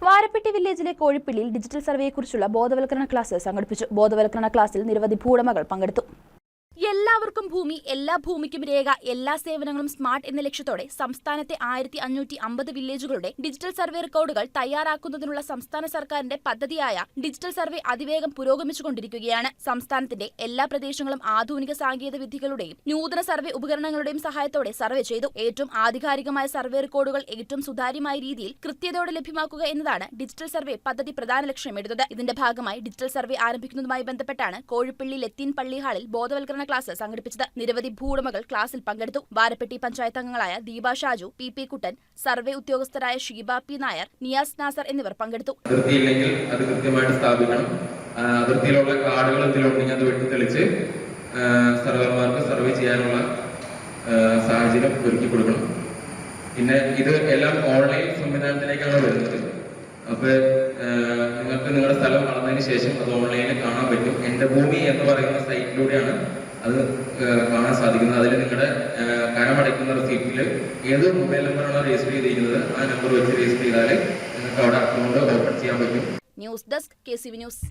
വാരപ്പെട്ടി വില്ലേജിലെ കോഴിപ്പള്ളിയിൽ ഡിജിറ്റൽ സർവേയെക്കുറിച്ചുള്ള ബോധവൽക്കരണ ക്ലാസ് സംഘടിപ്പിച്ചു. ബോധവൽക്കരണ ക്ലാസ്സിൽ നിരവധി ഭൂവുടമകൾ പങ്കെടുത്തു. എല്ലാവർക്കും ഭൂമി, എല്ലാ ഭൂമിക്കും രേഖ, എല്ലാ സേവനങ്ങളും സ്മാർട്ട് എന്ന ലക്ഷ്യത്തോടെ സംസ്ഥാനത്തെ 1550 വില്ലേജുകളുടെ ഡിജിറ്റൽ സർവേ റെക്കോർഡുകൾ തയ്യാറാക്കുന്നതിനുള്ള സംസ്ഥാന സർക്കാരിന്റെ പദ്ധതിയായ ഡിജിറ്റൽ സർവേ അതിവേഗം പുരോഗമിച്ചുകൊണ്ടിരിക്കുകയാണ്. സംസ്ഥാനത്തിന്റെ എല്ലാ പ്രദേശങ്ങളും ആധുനിക സാങ്കേതിക വിദ്യകളുടെയും നൂതന സർവേ ഉപകരണങ്ങളുടെയും സഹായത്തോടെ സർവേ ചെയ്തു. ഏറ്റവും ആധികാരികമായ സർവേ റെക്കോർഡുകൾ ഏറ്റവും സുതാര്യമായ രീതിയിൽ കൃത്യതയോടെ ലഭ്യമാക്കുക എന്നതാണ് ഡിജിറ്റൽ സർവേ പദ്ധതി പ്രധാന ലക്ഷ്യമിടുന്നത്. ഇതിന്റെ ഭാഗമായി ഡിജിറ്റൽ സർവേ ആരംഭിക്കുന്നതുമായി ബന്ധപ്പെട്ടാണ് കോഴിപ്പള്ളി ലത്തീൻ പള്ളി ഹാളിൽ ബോധവൽക്കരണ ക്ലാസ് സംഘടിപ്പിച്ചത്. നിരവധി ഭൂവുടമകൾ ക്ലാസ്സിൽ പങ്കെടുത്തു. വാരപ്പെട്ടി പഞ്ചായത്ത് അംഗങ്ങളായ ദീപ ഷാജു, പി കുട്ടൻ, സർവേ ഉദ്യോഗസ്ഥരായ ഷീബ പി നായർ, നിയാസ് നാസർ എന്നിവർ പങ്കെടുത്തു. അതിർത്തിയില്ലെങ്കിൽ അത് കൃത്യമായിട്ട് സ്ഥാപിക്കണം. അതിർത്തിയിലുള്ള കാർഡുകൾ എന്തെങ്കിലും അത് വെട്ടി തെളിച്ച് സർവേമാർക്ക് സർവേ ചെയ്യാനുള്ള സാഹചര്യം ഒരുക്കി കൊടുക്കണം. പിന്നെ ഇത് എല്ലാം ഓൺലൈൻ സംവിധാനത്തിലേക്കാണ് വരുന്നത്. അപ്പൊ നിങ്ങൾക്ക് നിങ്ങളുടെ സ്ഥലം വളർന്നതിന് ശേഷം അത് ഓൺലൈനിൽ കാണാൻ പറ്റും. എന്റെ ഭൂമി എന്ന് പറയുന്ന സൈറ്റിലൂടെയാണ് അത് കാണാൻ സാധിക്കുന്നത്. അതിൽ നിങ്ങളുടെ കരമടയ്ക്കുന്ന റെസിപ്റ്റിൽ ഏത് മൊബൈൽ നമ്പറാണോ രജിസ്റ്റർ ചെയ്തിരിക്കുന്നത് ആ നമ്പർ വെച്ച് രജിസ്റ്റർ ചെയ്താൽ നിങ്ങൾക്ക് അവിടെ അക്കൗണ്ട് ഓപ്പൺ ചെയ്യാൻ പറ്റും. News desk KCV news.